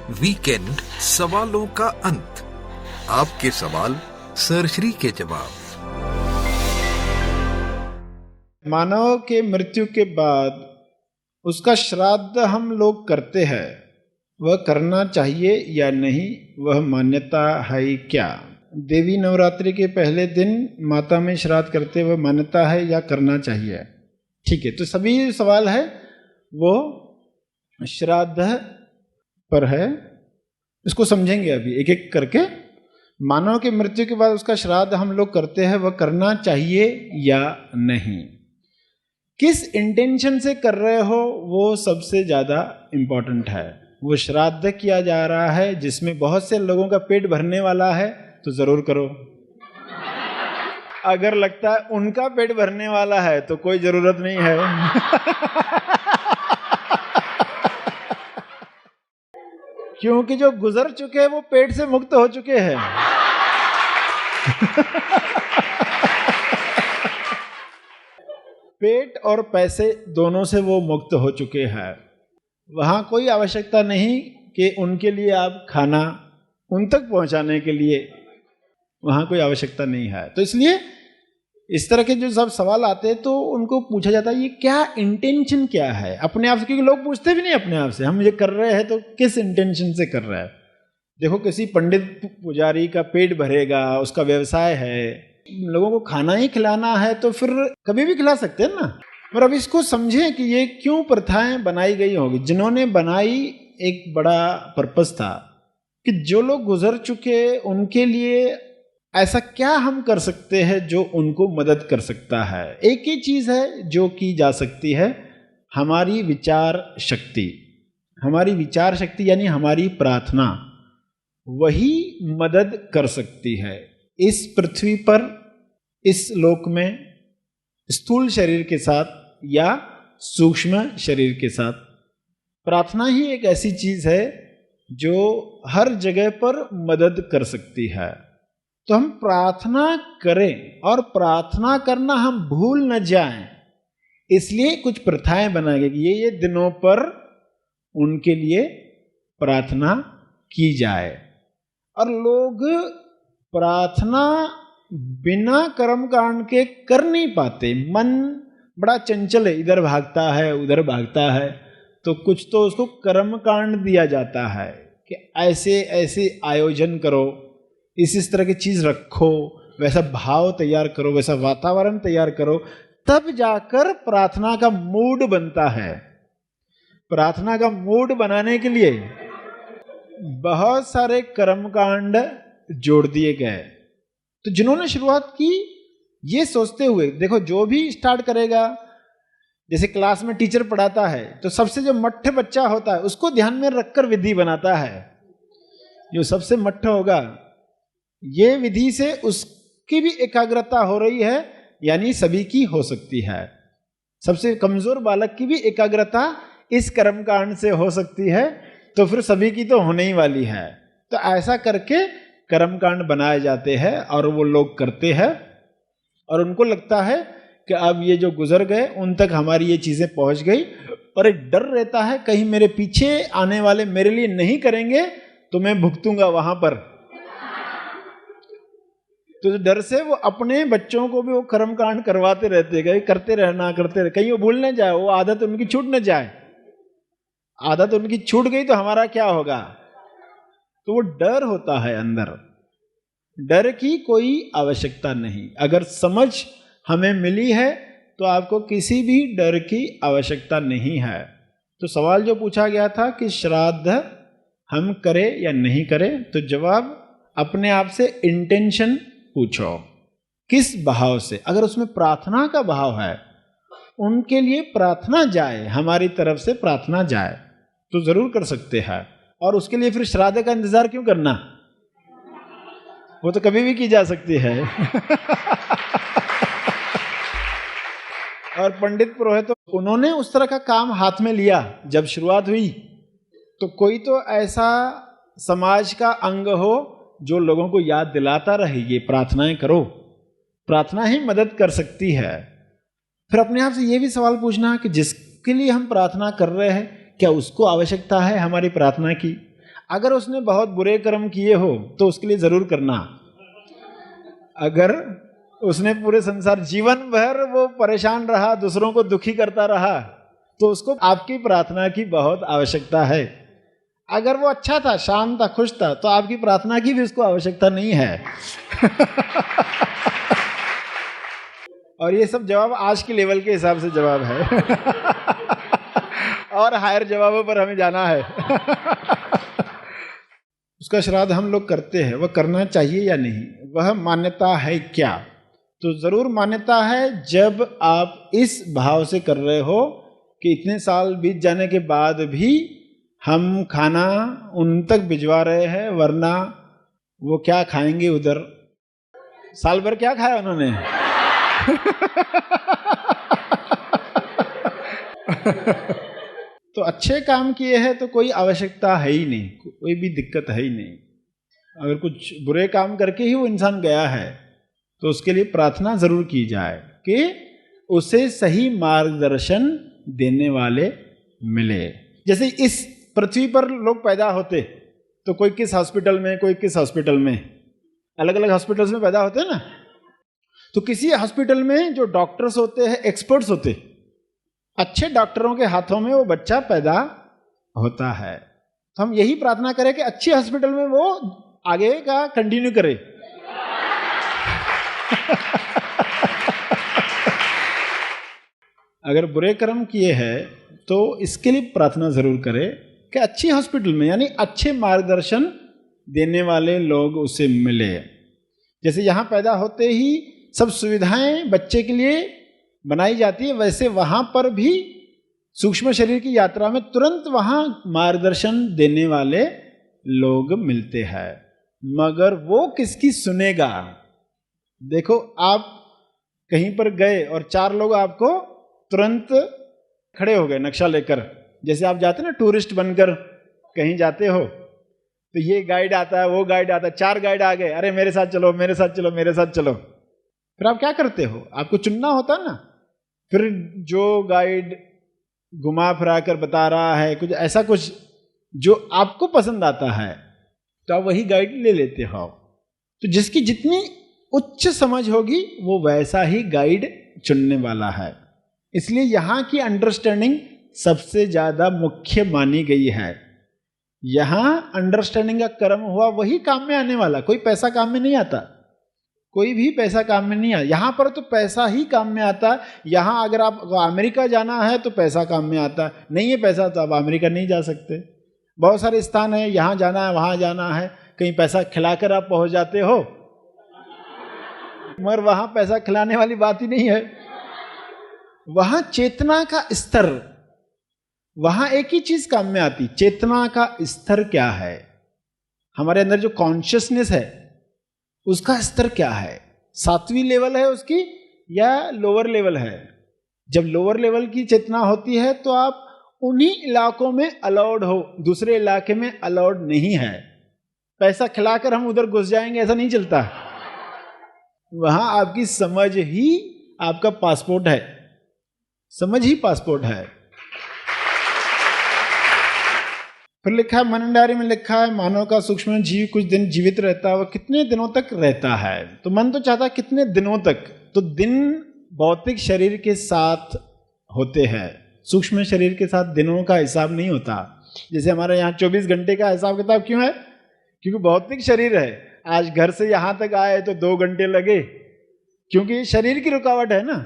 Weekend सवालों का अंत, आपके सवाल सरश्री के जवाब। मानव के मृत्यु के बाद उसका श्राद्ध हम लोग करते हैं, वह करना चाहिए या नहीं, वह मान्यता है क्या? देवी नवरात्रि के पहले दिन माता में श्राद्ध करते वह मान्यता है या करना चाहिए? ठीक है, तो सभी सवाल है वो श्राद्ध पर है। इसको समझेंगे अभी एक एक करके। मानव की मृत्यु के बाद उसका श्राद्ध हम लोग करते हैं, वह करना चाहिए या नहीं, किस इंटेंशन से कर रहे हो, वो सबसे ज़्यादा इम्पोर्टेंट है। वो श्राद्ध किया जा रहा है जिसमें बहुत से लोगों का पेट भरने वाला है तो ज़रूर करो। अगर लगता है उनका पेट भरने वाला है तो कोई ज़रूरत नहीं है। क्योंकि जो गुजर चुके हैं वो पेट से मुक्त हो चुके हैं। पेट और पैसे दोनों से वो मुक्त हो चुके हैं। वहाँ कोई आवश्यकता नहीं कि उनके लिए आप खाना उन तक पहुँचाने के लिए, वहाँ कोई आवश्यकता नहीं है। तो इसलिए इस तरह के जो सब सवाल आते हैं तो उनको पूछा जाता है ये क्या इंटेंशन क्या है अपने आप से, क्योंकि लोग पूछते भी नहीं अपने आप से हम ये कर रहे हैं तो किस इंटेंशन से कर रहे हैं। देखो किसी पंडित पुजारी का पेट भरेगा, उसका व्यवसाय है, लोगों को खाना ही खिलाना है तो फिर कभी भी खिला सकते हैं ना। पर अब इसको समझें कि ये क्यों प्रथाएं बनाई गई होगी। जिन्होंने बनाई एक बड़ा पर्पस था कि जो लोग गुजर चुके उनके लिए ऐसा क्या हम कर सकते हैं जो उनको मदद कर सकता है। एक ही चीज़ है जो की जा सकती है, हमारी विचार शक्ति। हमारी विचार शक्ति यानी हमारी प्रार्थना, वही मदद कर सकती है इस पृथ्वी पर, इस लोक में, स्थूल शरीर के साथ या सूक्ष्म शरीर के साथ। प्रार्थना ही एक ऐसी चीज़ है जो हर जगह पर मदद कर सकती है। तो हम प्रार्थना करें और प्रार्थना करना हम भूल न जाएं, इसलिए कुछ प्रथाएं बनाई गई ये दिनों पर उनके लिए प्रार्थना की जाए। और लोग प्रार्थना बिना कर्मकांड के कर नहीं पाते। मन बड़ा चंचल है, इधर भागता है उधर भागता है, तो कुछ तो उसको कर्मकांड दिया जाता है कि ऐसे ऐसे आयोजन करो, इस तरह की चीज़ रखो, वैसा भाव तैयार करो, वैसा वातावरण तैयार करो, तब जाकर प्रार्थना का मूड बनता है। प्रार्थना का मूड बनाने के लिए बहुत सारे कर्मकांड जोड़ दिए गए। तो जिन्होंने शुरुआत की ये सोचते हुए, देखो जो भी स्टार्ट करेगा, जैसे क्लास में टीचर पढ़ाता है तो सबसे जो मट्ठ बच्चा होता है उसको ध्यान में रखकर विधि बनाता है। जो सबसे मट्ठ होगा ये विधि से उसकी भी एकाग्रता हो रही है, यानी सभी की हो सकती है। सबसे कमजोर बालक की भी एकाग्रता इस कर्मकांड से हो सकती है, तो फिर सभी की तो होने ही वाली है। तो ऐसा करके कर्मकांड बनाए जाते हैं और वो लोग करते हैं और उनको लगता है कि अब ये जो गुजर गए उन तक हमारी ये चीज़ें पहुंच गई, और एक डर रहता है कहीं मेरे पीछे आने वाले मेरे लिए नहीं करेंगे तो मैं भुगतूंगा वहां पर। तो डर से वो अपने बच्चों को भी वो कर्मकांड करवाते रहते गए, करते रहना करते रहे, कहीं वो भूल न जाए, वो आदत उनकी छूट न जाए। आदत उनकी छूट गई तो हमारा क्या होगा। तो वो डर होता है अंदर। डर की कोई आवश्यकता नहीं। अगर समझ हमें मिली है तो आपको किसी भी डर की आवश्यकता नहीं है। तो सवाल जो पूछा गया था कि श्राद्ध हम करें या नहीं करें, तो जवाब अपने आप से इंटेंशन पूछो, किस भाव से। अगर उसमें प्रार्थना का भाव है, उनके लिए प्रार्थना जाए, हमारी तरफ से प्रार्थना जाए, तो जरूर कर सकते हैं। और उसके लिए फिर श्राद्ध का इंतजार क्यों करना, वो तो कभी भी की जा सकती है। और पंडित पुरोहित उन्होंने उस तरह का काम हाथ में लिया जब शुरुआत हुई, तो कोई तो ऐसा समाज का अंग हो जो लोगों को याद दिलाता रहे ये प्रार्थनाएं करो। प्रार्थना ही मदद कर सकती है। फिर अपने आप से ये भी सवाल पूछना कि जिसके लिए हम प्रार्थना कर रहे हैं क्या उसको आवश्यकता है हमारी प्रार्थना की। अगर उसने बहुत बुरे कर्म किए हो तो उसके लिए जरूर करना। अगर उसने पूरे संसार जीवन भर वो परेशान रहा, दूसरों को दुखी करता रहा, तो उसको आपकी प्रार्थना की बहुत आवश्यकता है। अगर वो अच्छा था, शांत था, खुश था, तो आपकी प्रार्थना की भी उसको आवश्यकता नहीं है। और ये सब जवाब आज के लेवल के हिसाब से जवाब है। और हायर जवाबों पर हमें जाना है। उसका श्राद्ध हम लोग करते हैं, वह करना चाहिए या नहीं, वह मान्यता है क्या? तो जरूर मान्यता है जब आप इस भाव से कर रहे हो कि इतने साल बीत जाने के बाद भी हम खाना उन तक भिजवा रहे हैं, वरना वो क्या खाएंगे उधर। साल भर क्या खाया उन्होंने? तो अच्छे काम किए हैं तो कोई आवश्यकता है ही नहीं, कोई भी दिक्कत है ही नहीं। अगर कुछ बुरे काम करके ही वो इंसान गया है तो उसके लिए प्रार्थना जरूर की जाए कि उसे सही मार्गदर्शन देने वाले मिले। जैसे इस पृथ्वी पर लोग पैदा होते तो कोई किस हॉस्पिटल में, कोई किस हॉस्पिटल में, अलग अलग हॉस्पिटल्स में पैदा होते हैं ना। तो किसी हॉस्पिटल में जो डॉक्टर्स होते हैं, एक्सपर्ट्स होते, अच्छे डॉक्टरों के हाथों में वो बच्चा पैदा होता है। तो हम यही प्रार्थना करें कि अच्छे हॉस्पिटल में वो आगे का कंटिन्यू करे। अगर बुरे कर्म किए हैं तो इसके लिए प्रार्थना जरूर करें कि अच्छी हॉस्पिटल में, यानी अच्छे मार्गदर्शन देने वाले लोग उसे मिले। जैसे यहाँ पैदा होते ही सब सुविधाएं बच्चे के लिए बनाई जाती है, वैसे वहाँ पर भी सूक्ष्म शरीर की यात्रा में तुरंत वहाँ मार्गदर्शन देने वाले लोग मिलते हैं। मगर वो किसकी सुनेगा? देखो, आप कहीं पर गए और 4 लोग आपको तुरंत खड़े हो गए नक्शा लेकर। जैसे आप जाते ना टूरिस्ट बनकर कहीं जाते हो, तो ये गाइड आता है, वो गाइड आता है, 4 गाइड आ गए, अरे मेरे साथ चलो, मेरे साथ चलो, मेरे साथ चलो। फिर आप क्या करते हो? आपको चुनना होता ना। फिर जो गाइड घुमा फिरा कर बता रहा है कुछ ऐसा, कुछ जो आपको पसंद आता है, तो आप वही गाइड ले लेते हो। तो जिसकी जितनी उच्च समझ होगी वो वैसा ही गाइड चुनने वाला है। इसलिए यहाँ की अंडरस्टैंडिंग सबसे ज्यादा मुख्य मानी गई है। यहाँ अंडरस्टैंडिंग का कर्म हुआ वही काम में आने वाला, कोई पैसा काम में नहीं आता, कोई भी पैसा काम में नहीं आता। यहाँ पर तो पैसा ही काम में आता है। यहाँ अगर आप अमेरिका जाना है तो पैसा काम में आता है, नहीं है पैसा तो आप अमेरिका नहीं जा सकते। बहुत सारे स्थान है, यहाँ जाना है, वहाँ जाना है, कहीं पैसा खिलाकर आप पहुँच जाते हो, मगर वहाँ पैसा खिलाने वाली बात ही नहीं है। वहाँ चेतना का स्तर, वहाँ एक ही चीज काम में आती, चेतना का स्तर क्या है, हमारे अंदर जो कॉन्शियसनेस है उसका स्तर क्या है, 7वीं लेवल है उसकी या लोअर लेवल है। जब लोअर लेवल की चेतना होती है तो आप उन्हीं इलाकों में अलाउड हो, दूसरे इलाके में अलाउड नहीं है। पैसा खिलाकर हम उधर घुस जाएंगे ऐसा नहीं चलता। वहां आपकी समझ ही आपका पासपोर्ट है, समझ ही पासपोर्ट है। फिर लिखा है, मन डायरी में लिखा है, मानव का सूक्ष्म जीव कुछ दिन जीवित रहता है, वह कितने दिनों तक रहता है? तो मन तो चाहता है कितने दिनों तक, तो दिन भौतिक शरीर के साथ होते हैं, सूक्ष्म शरीर के साथ दिनों का हिसाब नहीं होता। जैसे हमारे यहाँ 24 घंटे का हिसाब किताब क्यों है? क्योंकि भौतिक शरीर है। आज घर से यहाँ तक आए तो 2 घंटे लगे, क्योंकि शरीर की रुकावट है ना,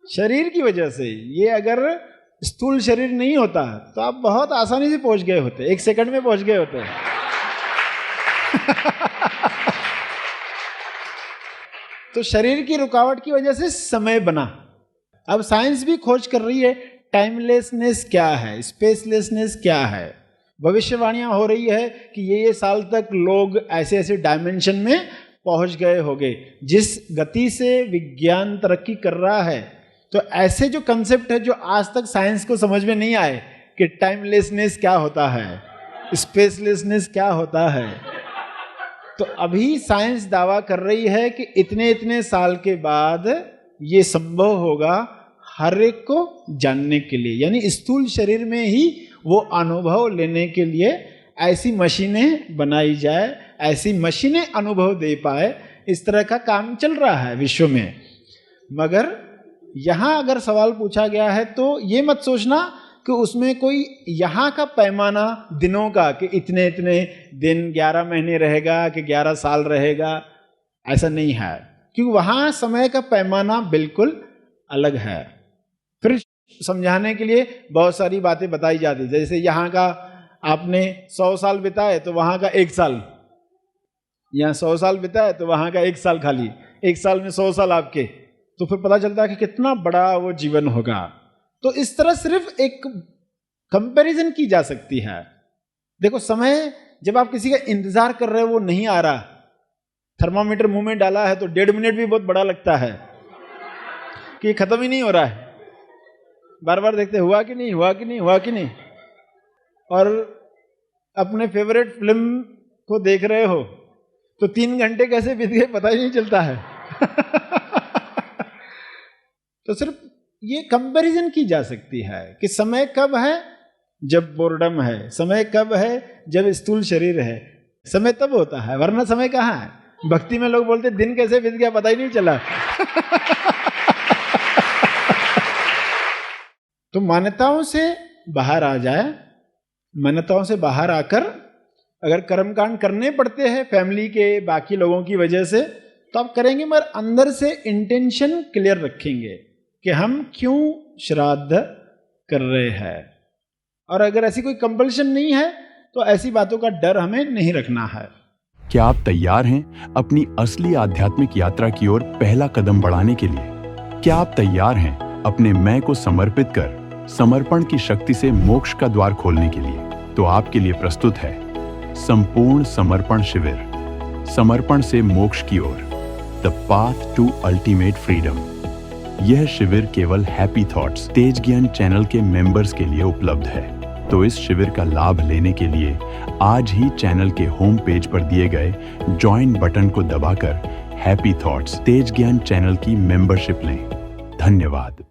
शरीर की वजह से। ये अगर स्थूल शरीर नहीं होता तो आप बहुत आसानी से पहुंच गए होते, 1 सेकंड में पहुंच गए होते। तो शरीर की रुकावट की वजह से समय बना। अब साइंस भी खोज कर रही है टाइमलेसनेस क्या है, स्पेसलेसनेस क्या है। भविष्यवाणियां हो रही है कि ये साल तक लोग ऐसे ऐसे डायमेंशन में पहुंच गए होंगे। जिस गति से विज्ञान तरक्की कर रहा है, तो ऐसे जो कंसेप्ट है जो आज तक साइंस को समझ में नहीं आए कि टाइमलेसनेस क्या होता है, स्पेसलेसनेस क्या होता है, तो अभी साइंस दावा कर रही है कि इतने इतने साल के बाद ये संभव होगा हर एक को जानने के लिए, यानी स्थूल शरीर में ही वो अनुभव लेने के लिए ऐसी मशीनें बनाई जाए, ऐसी मशीनें अनुभव दे पाए, इस तरह का काम चल रहा है विश्व में। मगर यहाँ अगर सवाल पूछा गया है तो ये मत सोचना कि उसमें कोई यहाँ का पैमाना दिनों का कि इतने इतने दिन 11 महीने रहेगा कि 11 साल रहेगा, ऐसा नहीं है, क्योंकि वहाँ समय का पैमाना बिल्कुल अलग है। फिर समझाने के लिए बहुत सारी बातें बताई जाती, जैसे यहाँ का आपने 100 साल बिताए तो वहाँ का 1 साल, यहाँ 100 साल बिताए तो वहाँ का 1 साल खाली, 1 साल में 100 साल आपके, तो फिर पता चलता है कि कितना बड़ा वो जीवन होगा। तो इस तरह सिर्फ एक कंपैरिजन की जा सकती है। देखो समय जब आप किसी का इंतजार कर रहे हो, वो नहीं आ रहा, थर्मामीटर मुंह में डाला है तो 1.5 मिनट भी बहुत बड़ा लगता है कि खत्म ही नहीं हो रहा है, बार बार देखते हुआ कि नहीं हुआ कि नहीं हुआ कि नहीं। और अपने फेवरेट फिल्म को देख रहे हो तो 3 घंटे कैसे बीत गए पता ही नहीं चलता है। तो सिर्फ ये कंपैरिजन की जा सकती है कि समय कब है जब बोर्डम है, समय कब है जब स्थूल शरीर है, समय तब होता है, वरना समय कहाँ है। भक्ति में लोग बोलते दिन कैसे बीत गया पता ही नहीं चला। तो मान्यताओं से बाहर आ जाए, मान्यताओं से बाहर आकर अगर कर्मकांड करने पड़ते हैं फैमिली के बाकी लोगों की वजह से तो आप करेंगे, मगर अंदर से इंटेंशन क्लियर रखेंगे कि हम क्यों श्राद्ध कर रहे हैं। और अगर ऐसी कोई कंपल्शन नहीं है तो ऐसी बातों का डर हमें नहीं रखना है। क्या आप तैयार हैं अपनी असली आध्यात्मिक यात्रा की ओर पहला कदम बढ़ाने के लिए? क्या आप तैयार हैं अपने मैं को समर्पित कर समर्पण की शक्ति से मोक्ष का द्वार खोलने के लिए? तो आपके लिए प्रस्तुत है संपूर्ण समर्पण शिविर, समर्पण से मोक्ष की ओर, the path to ultimate freedom. यह शिविर केवल हैप्पी थॉट्स तेज ज्ञान चैनल के मेंबर्स के लिए उपलब्ध है। तो इस शिविर का लाभ लेने के लिए आज ही चैनल के होम पेज पर दिए गए ज्वाइन बटन को दबाकर हैप्पी थॉट्स तेज ज्ञान चैनल की मेंबरशिप लें। धन्यवाद।